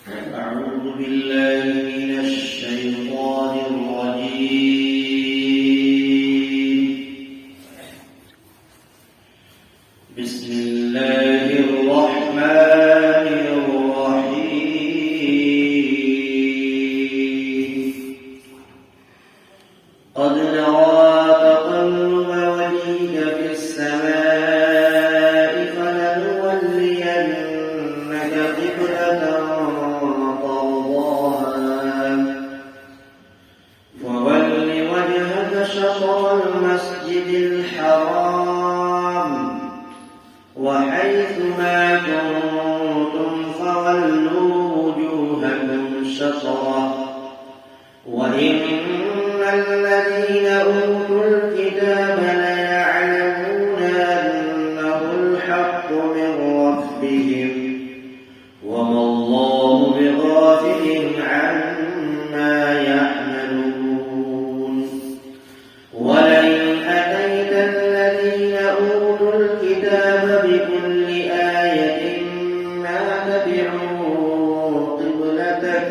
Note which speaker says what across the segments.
Speaker 1: أعوذ بالله من الشيطان الرجيم. بسم الله الرحمن الرحيم. قد نرى تقلب وجهك في السماء فلنولينك قبلة شطر المسجد الحرام وحيث ما كنتم فولوا وجوهكم شطره وإن الذين أوتوا الكتاب ليعلمون أنه الحق من ربهم وما الله بغافل عما يعملون. ولئن أتيت الذين أوتوا الكتاب بكل آية ما تبعوا قبلتك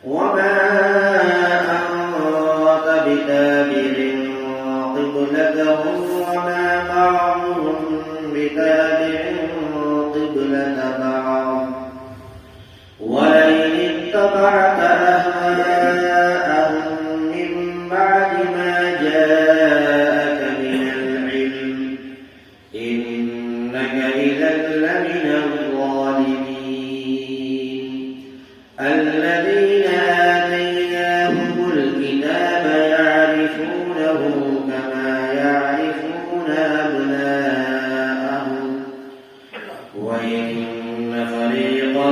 Speaker 1: وما أنت بتابع قبلتهم وما بعضهم بتابع قبلة بعض. ولئن اتبعت أهواءهم من بعد ما جاءك من العلم إنك إذا لمن الظالمين. الذين آتيناهم الكتاب يعرفونه كما يعرفون أبناءهم وإن فريقا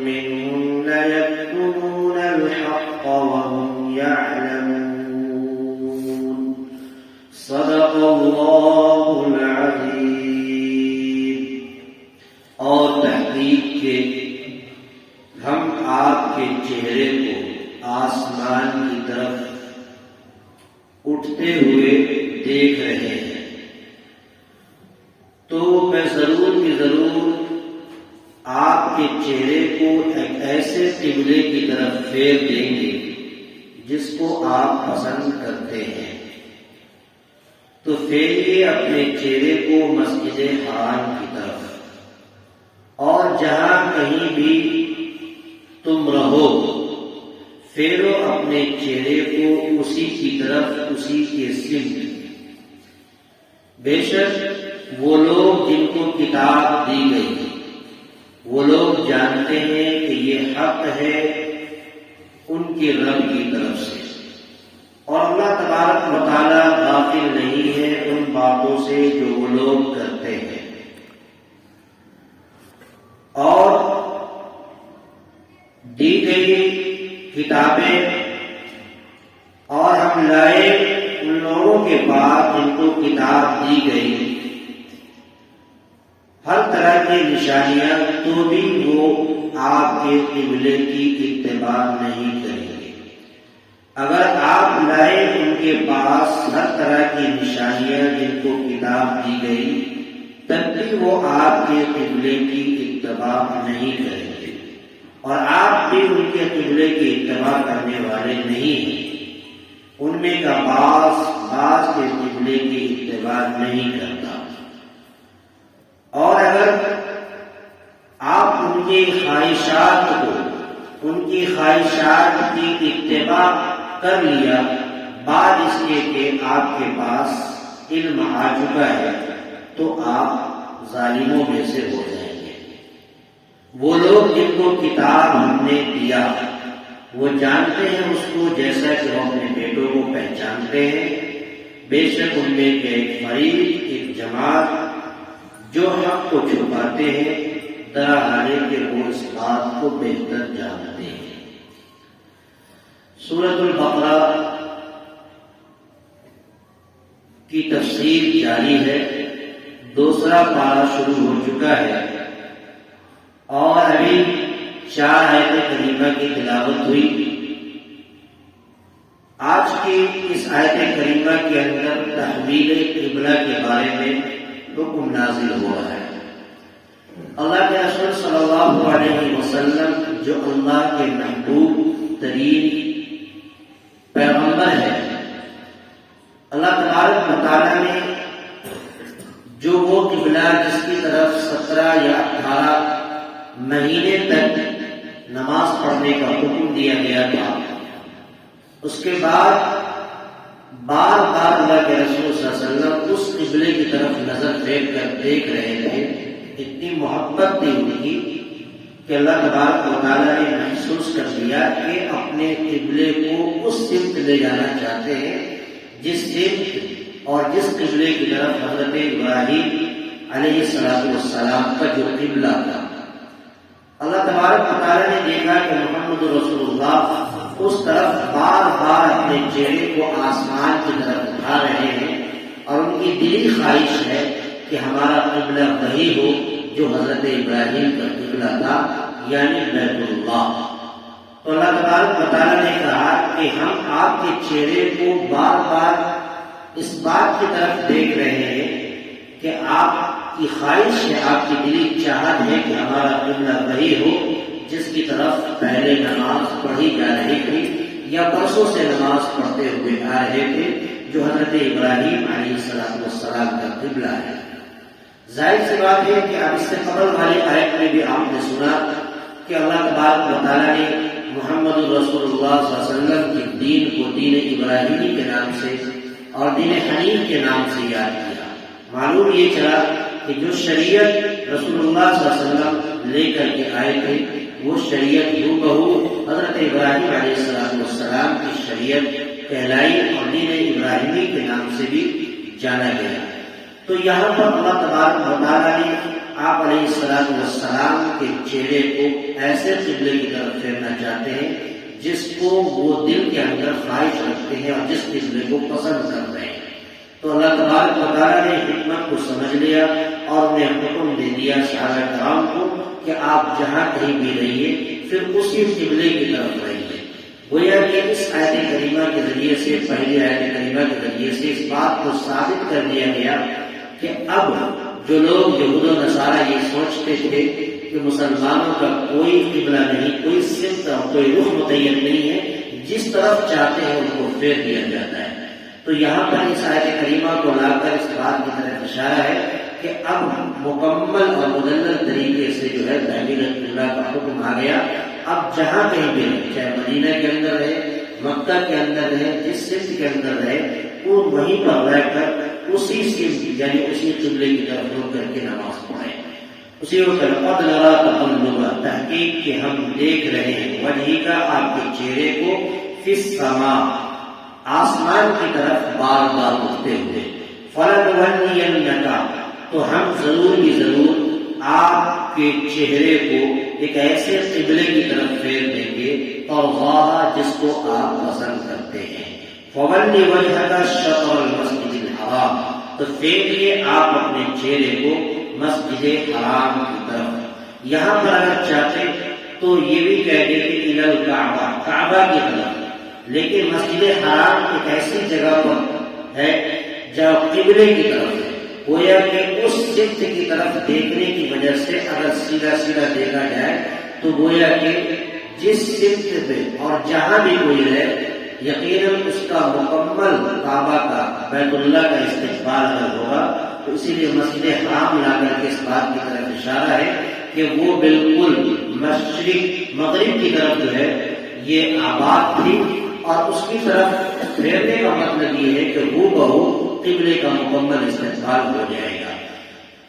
Speaker 1: منهم ليكتمون الحق وهم يعلمون. صدق اللہ العظیم. اور تحقیق کے ہم آپ کے چہرے کو آسمان کی طرف اٹھتے ہوئے دیکھ رہے ہیں تو میں ضرور کی ضرور آپ کے چہرے کو ایک ایسے قبلے کی طرف پھیر دیں گے جس کو آپ پسند کرتے ہیں. تو پھیریے اپنے چہرے کو مسجد حرام کی طرف اور جہاں کہیں بھی تم رہو پھیرو اپنے چہرے کو اسی کی طرف اسی کے سمت. بے شک وہ لوگ جن کو کتاب دی گئی وہ لوگ جانتے ہیں کہ یہ حق ہے ان کے رب کی طرف سے اور اللہ تبارک و تعالیٰ غافل نہیں ہے ان باتوں سے جو وہ لوگ کرتے ہیں. اور دی گئی کتابیں اور ہم لائے ان لوگوں کے پاس جن کو کتاب دی گئی ہر طرح کی نشانیاں تو بھی وہ آپ کے قبلے کی اتباع نہیں کریں گے. اگر آپ لائے ان کے پاس ہر طرح کی نشانیاں جن کو کتاب دی گئی تب بھی وہ آپ کے قبلے کی اتباع نہیں کریں گے اور آپ بھی ان کے قبلے کی اتباع کرنے والے نہیں ہیں. ان میں کا بعض کے قبلے کی اتباع نہیں کرتا. اور اگر آپ ان کی خواہشات کی اتباع کر لیا بعد اس لیے کہ آپ کے پاس علم آ چکا ہے تو آپ ظالموں میں سے ہو جائیں گے. وہ لوگ جن کو کتاب ہم نے دیا وہ جانتے ہیں اس کو جیسا کہ وہ اپنے بیٹوں کو پہچانتے ہیں. بے شک ان میں ایک فریق ایک جماعت جو حق کو چھپاتے ہیں درا حالے کہ وہ اس بات کو بہتر جانتے ہیں. سورۃ البقرہ کی تفسیر جاری ہے. دوسرا پارہ شروع ہو چکا ہے اور ابھی 4 آیت کریمہ کی تلاوت ہوئی. آج کی اس آیت کریمہ کے اندر تحویل قبلہ کے بارے میں حکم نازل ہو رہا ہے. اللہ کے رسول صلی اللہ علیہ وسلم جو اللہ کے محبوب ترین پیغمبر ہے، اللہ تبارک و تعالیٰ نے جو وہ قبلہ جس کی طرف 17 یا 18 مہینے تک نماز پڑھنے کا حکم دیا گیا تھا، اس کے بعد بار بار اللہ کے رسول صلی اللہ علیہ وسلم اس قبلے کی طرف نظر پھیر کر دیکھ رہے تھے. اتنی محبت تھی ان کی کہ اللہ تبارک و تعالیٰ نے محسوس کر لیا کہ اپنے قبلے کو اس سمت لے جانا چاہتے ہیں جس سمت اور جس قبلے کی طرف حضرت ابراہیم علیہ السلام کا جو قبلہ تھا. اللہ تبارک و تعالیٰ نے دیکھا کہ محمد رسول اللہ اس طرف بار بار اپنے چہرے کو آسمان کی طرف اٹھا رہے ہیں اور ان کی دلی خواہش ہے کہ ہمارا قبلہ وہی ہو جو حضرت ابراہیم کا قبلہ تھا، یعنی بیت اللہ. تو اللہ تبارک و تعالیٰ نے کہا کہ ہم آپ کے چہرے کو بار بار اس بات کی طرف دیکھ رہے ہیں کہ آپ کی خواہش ہے، آپ کی دلی چاہت ہے کہ ہمارا قبلہ وہی ہو جس کی طرف پہلے نماز پڑھی جا رہی تھی یا برسوں سے نماز پڑھتے ہوئے آ رہے تھے، جو حضرت ابراہیم علیہ السلام کا قبلہ ہے. ظاہر سی بات ہے کہ اب اس سے قبل والی آیت میں بھی آپ نے سنا کہ اللہ تبارک و تعالیٰ نے محمد رسول اللہ صلی اللہ علیہ وسلم کے دین کو دین ابراہیمی کے نام سے اور دین حنیف کے نام سے یاد کیا. معلوم یہ چلا کہ جو شریعت رسول اللہ صلی اللہ علیہ وسلم لے کر کے آئے تھے وہ شریعت ہو بہو حضرت ابراہیم علیہ السلام کی شریعت کہلائی اور دین ابراہیمی کے نام سے بھی جانا گیا. تو یہاں پر اللہ تبارک و تعالیٰ نے آپ علیہ السلام کے چہرے کو ایسے قبلے کی طرف پھیرنا چاہتے ہیں جس کو وہ دل کے اندر خواہش رکھتے ہیں اور جس قبلے کو پسند کرتے ہیں. تو اللہ تبارک و تعالیٰ نے حکمت کو سمجھ لیا اور انہیں حکم دے دیا صحابہ کرام کو کہ آپ جہاں کہیں بھی رہیے پھر اسی قبلے کی طرف رہیے. گویا کہ اس آیت کریمہ کے ذریعے سے، پہلی آیت کریمہ کے ذریعے سے اس بات کو ثابت کر دیا گیا کہ اب جو لوگ یہود و نصارہ یہ سوچتے تھے کہ مسلمانوں کا کوئی قبلہ نہیں، کوئی سمت اور کوئی رخ متعین نہیں ہے، جس طرف چاہتے ہیں ان کو پھیر دیا جاتا ہے. تو یہاں پر اس آیت کریمہ کو لا کر اس بات کی طرف اشارہ ہے کہ اب مکمل اور مدلل طریقے سے جو ہے تحویل قبلہ کا حکم آ گیا. اب جہاں کہیں بھی رہے، چاہے مدینہ کے اندر رہے، مکہ کے اندر رہے، جس سمت کے اندر رہے، وہ وہیں پر رہ کر اسی سمت یعنی اسی قبلے کی طرف رخ کر کے نماز پڑھیں. اسی وقت قد نرى تقلب، تحقیق کہ ہم دیکھ رہے ہیں، وجہ کا آپ کے چہرے کو، فی السماء آسمان کی طرف بار بار اٹھتے ہوئے، فلنولینک تو ہم ضرور ہی ضرور آپ کے چہرے کو ایک ایسے قبلے کی طرف پھیر دیں گے اور جس کو آپ پسند کرتے ہیں. فولی وجہک شطر المسجد الحرام، تو پھیریے آپ اپنے چہرے کو مسجد حرام کی طرف. یہاں پر اگر چاہتے تو یہ بھی کہہ دیں کہ الی الکعبہ، کعبہ کی طرف، لیکن مسجد حرام ایک ایسی جگہ پر ہے جہاں قبلے کی طرف ہے. گویا کہ اس سمت کی طرف دیکھنے کی وجہ سے اگر سیدھا سیدھا دیکھا جائے تو گویا کہ جس سمت پہ اور جہاں بھی کوئی رہے یقیناً اس کا مکمل کعبہ کا، بیت اللہ کا استقبال اگر ہوگا. تو اسی لیے مسجد حرام لا کر کے اس بات کی طرف اشارہ ہے کہ وہ بالکل مشرق مغرب کی طرف جو ہے یہ آباد تھی اور اس کی طرف پھیرنے کا مطلب یہ ہے کہ وہ بہو قبلے کا مکمل استقبال ہو جائے گا.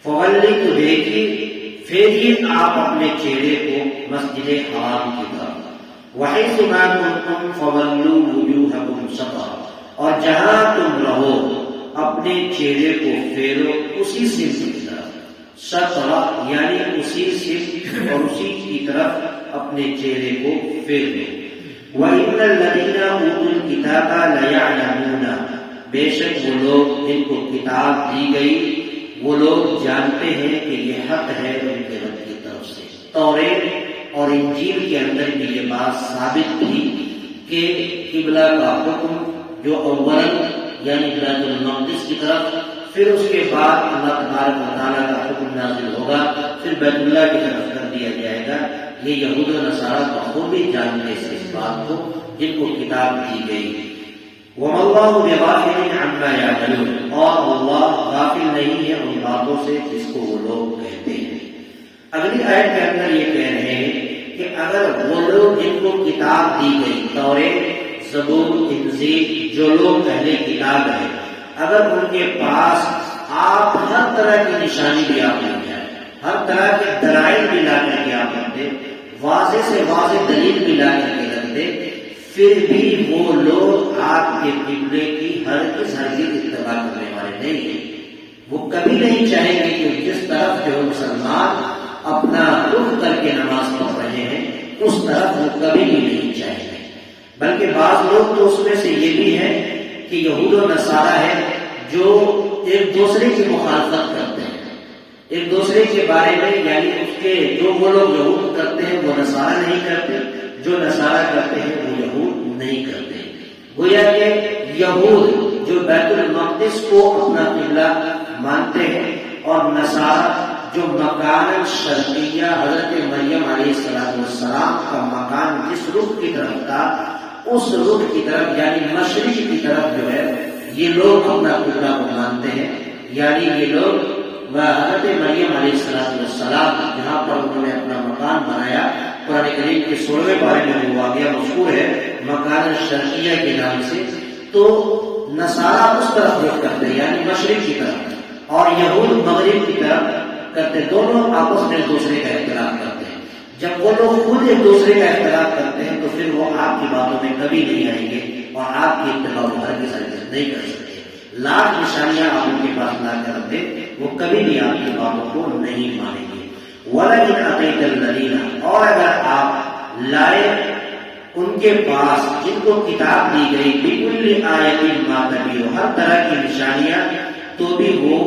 Speaker 1: فولی تو دیکھیے پھیریے آپ اپنے چہرے کو مسجد حرام کی طرف. وحیث ما کنتم فولوا وجوہکم شطرہ، اور جہاں تم رہو اپنے چہرے کو پھیرو اسی سمت کی طرف. شطرہ یعنی اسی سمت اور اسی کی طرف اپنے چہرے کو پھیر دو. وَإِنَّ الَّذِينَ أُوتُوا الْكِتَابَ لَيَعْلَمُونَ، بے شک وہ لوگ جن کو کتاب دی گئی وہ لوگ جانتے ہیں کہ یہ حق ہے ان کے رب کی طرف سے. توریت اور انجیل کے اندر بھی یہ بات ثابت تھی کہ قبلہ کا حکم جو اول یعنی بیت المقدس کی طرف، پھر اس کے بعد اللہ تبارک و تعالیٰ کا حکم نازل ہوگا، پھر بیت اللہ کی طرف کر دیا جائے گا. یہ یہود و نصارہ بخوبی جانتے سے اس بات کو جن کو کتاب دی گئی. وَمَا اللَّهُ بِغَافِلٍ عَمَّا يَعْمَلُونَ، اور اللہ غافل نہیں ہے ان باتوں سے جس کو وہ لوگ کہتے ہیں. اگلی آیت کے اندر یہ کہہ رہے ہیں کہ اگر وہ لوگ جن کو کتاب دی گئی، توریت، زبور، انجیل، جو لوگ اہل کتاب ہیں، اگر ان کے پاس آپ ہر طرح کی نشانی بھی آپ لے جائیں، ہر طرح کے دلائل بھی لا کر کے آپ رکھ دیں، واضح سے واضح دلیل بھی لا کر کے رکھ دیں، پھر بھی وہ لوگ آپ کے قبلے کی ہرگز اتباع کرنے والے نہیں ہیں. وہ کبھی نہیں چاہیں گے کہ جس طرف جو مسلمان اپنا رخ کر کے نماز پڑھ رہے ہیں اس طرف وہ کبھی بھی نہیں چاہیں گے. بلکہ بعض لوگ تو اس میں سے یہ بھی ہے کہ یہود و نصارہ ہے جو ایک دوسرے کی مخالفت کرتے ہیں، ایک دوسرے کے بارے میں، یعنی اس کے جو وہ لوگ یہود کرتے ہیں وہ نصارہ نہیں کرتے، جو نصارہ کرتے ہیں وہ یہود نہیں کرتے. گویا کہ یہود جو بیت المقدس کو اپنا قبلہ مانتے ہیں اور نصارہ جو مکان شرقیہ حضرت مریم علیہ السلام کا مکان جس رخ کی طرف تھا اس رخ کی طرف یعنی مشرق کی طرف جو ہے یہ لوگ اپنا قبلہ کو مانتے ہیں. یعنی یہ لوگ حضرت مریم علیہ السلام جہاں پر انہوں نے اپنا مکان بنایا، قرآن کریم کے 16ویں بارے میں وہ واقعہ مذکور ہے مکان شرقیہ کے نام سے. تو نصارہ اس طرف رخ کرتے ہیں یعنی مشرق کی طرف، اور یہود مغرب کی طرف کرتے. دونوں آپس میں ایک دوسرے کا اختلاف کرتے ہیں. جب وہ لوگ خود ایک دوسرے کا اختلاف کرتے ہیں تو پھر وہ آپ کی باتوں میں کبھی نہیں آئیں گے اور آپ کی اتباع ہرگز نہیں کر سکتے. لاکھ نشانیاں آپ ان کے پاس لا کر رکھ دیں، وہ کبھی بھی آپ کی باتوں کو نہیں مانیں گے. وَلَئِنْ أَتَيْتَ الَّذِينَ، اور اگر آپ لائے ان کے پاس جن کو کتاب دی گئی، بِكُلِّ آیَةٍ مَا تَبِعُوا، ہر طرح کی نشانیاں، تو بھی وہ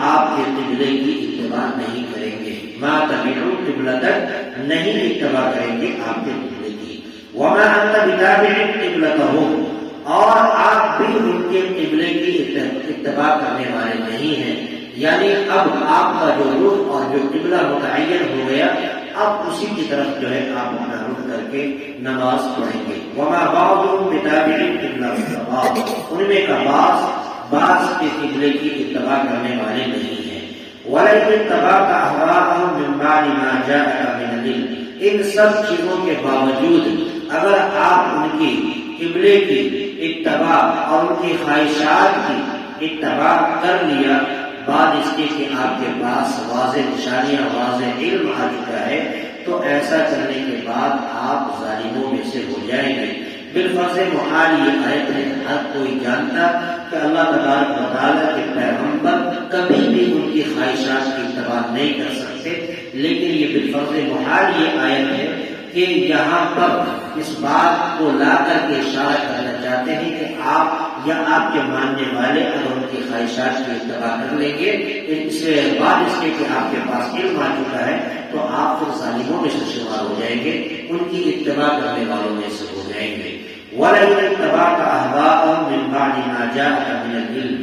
Speaker 1: آپ کے قبلے کی اتباع نہیں کریں گے. مَا تَبِعُوا قِبْلَتَكَ، نہیں اتباع کریں گے آپ کے قبلے کی. وَمَا أَنْتَ بِتَابِعٍ قِبْلَتَهُمْ، اور آپ بھی ان کے قبلے کی اتباع کرنے والے نہیں ہیں. یعنی اب آپ کا جو رخ اور جو قبلہ متعین ہو گیا، اب اسی کی طرف جو ہے آپ اپنا رخ کر کے نماز پڑھیں گے. وَمَا بَعْضُهُمْ بِتَابِعٍ قِبْلَةَ بَعْضٍ، ان میں کا بعض کے قبلے کی اتباع کرنے والے نہیں ہیں. وَلَئِنِ اتَّبَعْتَ أَهْوَاءَهُمْ مِنْ بَعْدِ مَا جَاءَكَ مِنَ الْعِلْمِ، ان سب چیزوں کے باوجود اگر آپ ان کی قبلے کی اتباع اور ان کی خواہشات کی اتباع کر لیا بعد اس کے کہ آپ کے پاس واضح نشانیاں، واضح علم آ چکا ہے، تو ایسا کرنے کے بعد آپ ظالموں میں سے ہو جائیں گے. بالفرض محال یہ آیت ہے، ہر کوئی جانتا کہ اللہ تبارک و تعالیٰ کے پیغمبر کبھی بھی ان کی خواہشات کی اتباع نہیں کر سکتے. لیکن یہ بالفرض محال یہ آیت ہے کہ یہاں پر اس بات کو لا کر کے اشارہ کرنا چاہتے ہیں کہ آپ یا آپ کے ماننے والے اگر ان کی خواہشات کی اتباع کر لیں گے، اس بعد اس کے کہ آپ کے پاس علم آ چکا ہے، تو آپ پھر ظالموں میں سے شمار ہو جائیں گے، ان کی اتباع کرنے والوں میں سے ہو جائیں گے. وَلَئِنِ اتَّبَعْتَ أَهْوَاءَهُمْ مِنْ بَعْدِ مَا جَاءَكَ مِنَ الْعِلْمِ،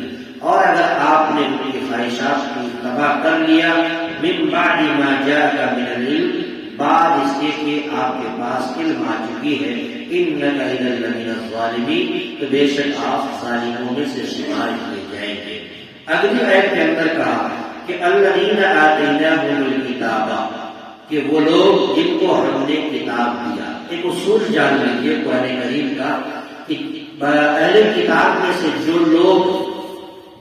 Speaker 1: اور اگر آپ نے ان کی خواہشات کی اتباع کر لیا، مِنْ بَعْدِ مَا جَاءَكَ مِنَ الْعِلْمِ، بعد اس کے کہ آپ کے پاس علم آ چکی ہے، إِنَّكَ إِذًا لَمِنَ الظَّالِمِينَ، تو بے شک آپ ظالموں میں سے شمار کیے جائیں گے. اگلی آیت کے اندر کہا کہ الَّذِينَ آتَيْنَاهُمُ الْكِتَابَ، کہ وہ لوگ جن کو ہم نے کتاب دیا. ایک اصول جان لیجیے قرآن کریم کا کہ اہل کتاب میں سے جو لوگ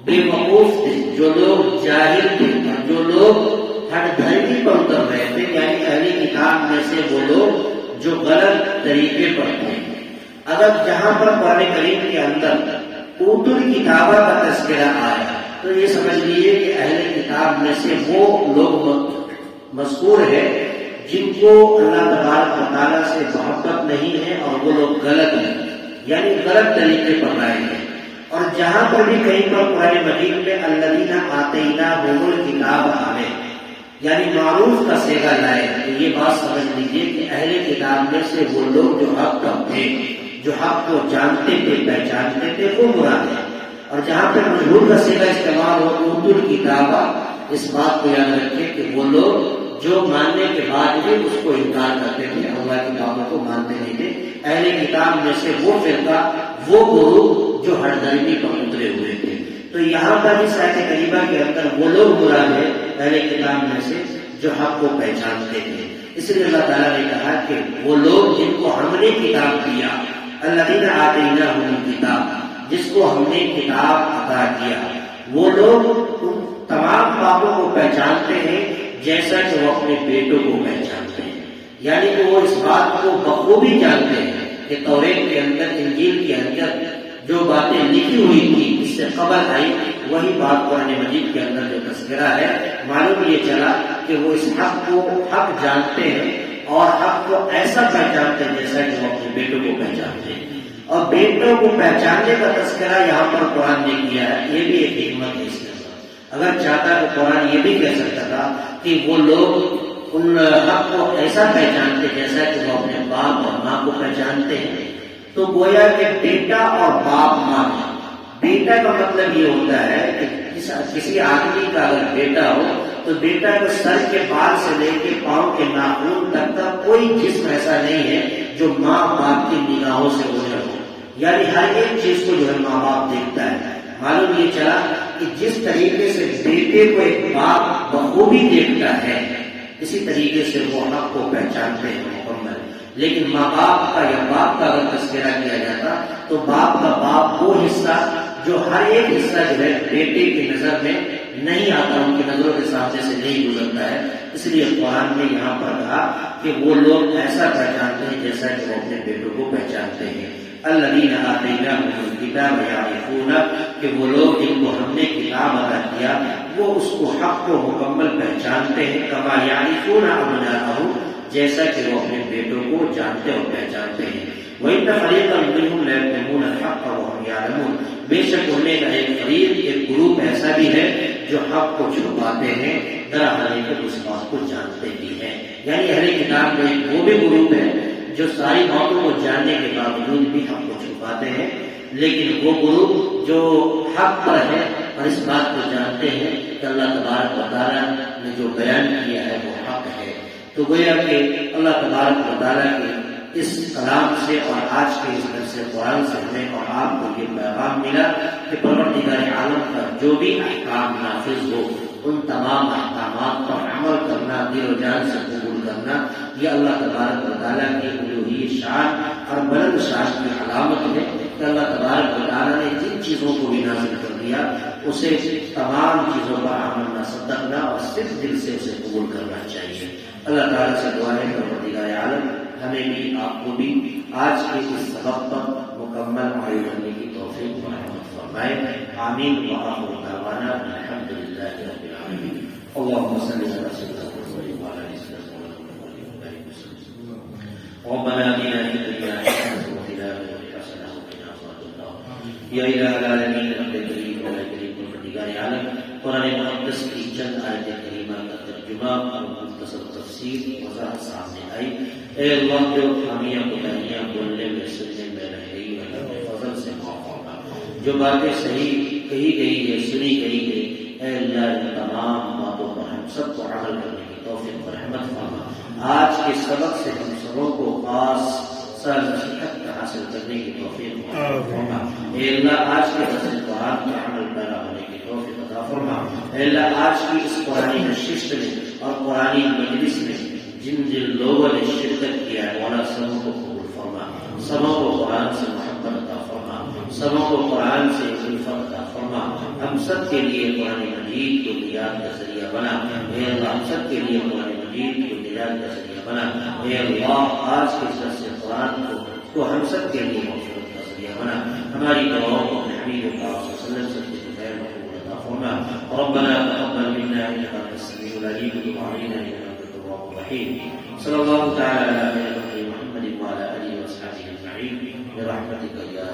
Speaker 1: بے وقوف تھے، جو لوگ جاہل تھے، اور جو لوگ ہر دھرتی پر اتر رہے تھے، یعنی اہل کتاب میں سے وہ لوگ جو غلط طریقے پر تھے، اگر جہاں پر قرآن کریم کے اندر اوت الکتابہ کا تذکرہ آیا تو یہ سمجھ لیجیے کہ اہل کتاب میں سے وہ لوگ مذکور ہے جن کو اللہ تبارک و تعالیٰ سے محبت نہیں ہے اور وہ لوگ غلط ہیں، یعنی غلط طریقے پر لائے ہیں. اور جہاں پر بھی کہیں پر قرآن مجید میں الذین آتیناہم الکتاب آئے یعنی معروف کا صیغہ لائے، تو یہ بات سمجھ لیجیے کہ اہل کتاب میں سے وہ لوگ جو حق پر تھے، جو حق کو جانتے تھے، پہچانتے تھے، وہ مراد ہے. اور جہاں پہ مجہول کا صیغہ استعمال ہو اوت الکتابہ، اس بات کو یاد رکھیں کہ وہ لوگ جو ماننے کے بعد بھی اس کو انکار کرتے تھے، اللہ کی باتوں کو مانتے نہیں تھے۔ اہل کتاب میں سے وہ فرقہ، وہ گروہ جو ہر دھرمی پر اترے ہوئے تھے۔ تو یہاں پر اس آیت کریمہ کے اندر وہ لوگ مراد ہے اہل کتاب میں سے جو حق کو پہچانتے تھے۔ اس لیے اللہ تعالیٰ نے کہا کہ وہ لوگ جن کو ہم نے کتاب دیا، الذین آتیناہم الکتاب، جس کو ہم نے کتاب عطا کیا، وہ لوگ ان تمام باتوں کو پہچانتے ہیں جیسا کہ وہ اپنے بیٹوں کو پہچانتے ہیں۔ یعنی کہ وہ اس بات کو بخوبی جانتے ہیں کہ توریت کے اندر، انجیل کے اندر جو باتیں لکھی ہوئی تھی اس سے قبل آئی، وہی بات قرآن مجید کے اندر جو تذکرہ ہے، معلوم یہ چلا کہ وہ اس حق کو حق جانتے ہیں اور حق کو ایسا پہچانتے ہیں جیسا کہ وہ اپنے بیٹوں کو پہچانتے ہیں۔ اور بیٹوں کو پہچاننے کا تذکرہ یہاں پر قرآن نے کیا ہے، یہ بھی ایک حکمت ہے اس کے اندر۔ اگر چاہتا تو قرآن یہ بھی کہہ سکتا تھا کہ وہ لوگ ان حق کو ایسا پہچانتے جیسا کہ وہ اپنے باپ اور ماں کو پہچانتے ہیں، تو گویا کہ بیٹا اور باپ ماں ہے۔ بیٹا کا مطلب یہ ہوتا ہے کہ کسی آدمی کا اگر بیٹا ہو تو بیٹا کو سر کے بال سے لے کے پاؤں کے ناخن تک کا کوئی جسم ایسا نہیں ہے جو ماں باپ کی نگاہوں سے اوجھل ہو، یعنی ہر ایک چیز کو جو ہے ماں باپ دیکھتا ہے۔ معلوم یہ چلا کہ جس طریقے سے بیٹے کو ایک باپ بخوبی دیکھتا ہے، اسی طریقے سے وہ حق کو پہچانتے ہیں مکمل۔ لیکن ماں باپ کا یا باپ کا اگر تذکرہ کیا جاتا تو باپ کا باپ وہ حصہ جو ہر ایک حصہ جو ہے بیٹے کی نظر میں نہیں آتا، ان کی نظروں کے سامنے سے نہیں گزرتا ہے۔ اس لیے قرآن نے یہاں پر کہا کہ وہ لوگ ایسا پہچانتے ہیں جیسا کہ وہ اپنے بیٹوں کو پہچانتے ہیں۔ الذین آتیناہم الکتاب یعرفون، کہ وہ لوگ جن کو ہم نے کتاب عطا کیا وہ اس کو حق کو مکمل پہچانتے ہیں، کما یعرفون ابناءہم، جیسا کہ وہ اپنے بیٹوں کو جانتے اور پہچانتے ہیں۔ وَإِنَّ فَرِيقًا مِّنْهُمْ لَيَكْتُمُونَ الْحَقَّ وَهُمْ يَعْلَمُونَ، بے شک ان میں کا ایک فریق، ایک گروپ ایسا بھی ہے جو حق کو چھپاتے ہیں، درحقیقت اس بات کو جانتے بھی ہیں۔ یعنی اہل کتاب میں وہ بھی گروپ ہے جو ساری باتوں کو جاننے کے باوجود بھی حق کو چھپاتے ہیں، لیکن وہ گروپ جو حق پر ہے اور اس بات کو جانتے ہیں کہ اللہ تبارک و تعالیٰ نے جو بیان کیا ہے وہ حق ہے۔ تو گویا کہ اللہ تبارک و تعالیٰ کے اس کلام سے اور آج کے اس درس قرآن سے ہمیں اور آپ کو یہ پیغام ملا کہ پروردگار عالم کا جو بھی احکام نافذ ہو، ان تمام احکامات پر عمل کرنا، دل و جان سے قبول کرنا، یہ اللہ تبارک و تعالیٰ کی الوہی شان اور بلند شان کی علامت ہے کہ اللہ تبارک و تعالیٰ نے جن چیزوں کو بھی نازل کر دیا اسے تمام چیزوں پر عمل نہ صدقنا اور صرف دل سے اسے قبول کرنا چاہیے۔ اللہ تعالیٰ سے دعا ہے پروردگار عالم ہمیں بھی آپ کو بھی آج کے اس سبق پر مکمل عمل کرنے کی توفیق و رحمت فرمائے۔ آمین وآخر دعوانا الحمدللہ رب العالمین۔ اللهم صل على سيدنا محمد وعلى آل سيدنا محمد۔ ربنا آتنا في الدنيا حسنة وفي الآخرة حسنة وقنا عذاب النار۔ یا الہ العالمین رب کریم و کریم پروردگار عالم، قرآن مقدس کی چند آیت کریمہ کا ترجمہ اور مختصر تفسیر وضاحت سامنے آئی۔ اے اللہ، جو خامیاں کوتاہیاں بولنے میں سننے میں رہ گئی ہے، اپنے فضل سے معاف فرما۔ جو باتیں صحیح کہی گئی ہے، سنی گئی ہے، اے اللہ ان تمام باتوں پر ہم سب کو عمل کرنے کی توفیق و رحمت فرما۔ آج کے سبق سے ہم سبوں کو خاص نصیحت حاصل کرنے کی توفیق فرما۔ اے اللہ آج کے درس قرآن کے عمل پیرا ہونے کی توفیق عطا فرما۔ اے اللہ آج کی اس قرآنی نشست میں اور قرآنی مجلس میں جن لوگوں نے شرکت کیا ہے، مولا سبوں کو قبول فرما، سبوں کو قرآن سے محبت عطا فرما، سبوں کو قرآن سے الفت عطا فرما۔ ہم سب کے لیے قرآن مجید کو نجات کا ذریعہ بنا۔ اے اللہ ہم سب کے لیے قرآن مجید کو نجات کا ذریعہ بنا۔ اے اللہ آج کے درس قرآن کو ہم سب کے لیے مغفرت کا ذریعہ بنا۔ ہماری دعاؤں کو اپنے حبیب پاک صلی اللہ علیہ وسلم سے بخیر مقبول عطا فرما۔ ربنا تقبل منا انك انت السميع العليم وتب علينا انك انت التواب الرحيم۔ صلى الله تعالى على محمد وعلى اله وصحبه اجمعين برحمتك يا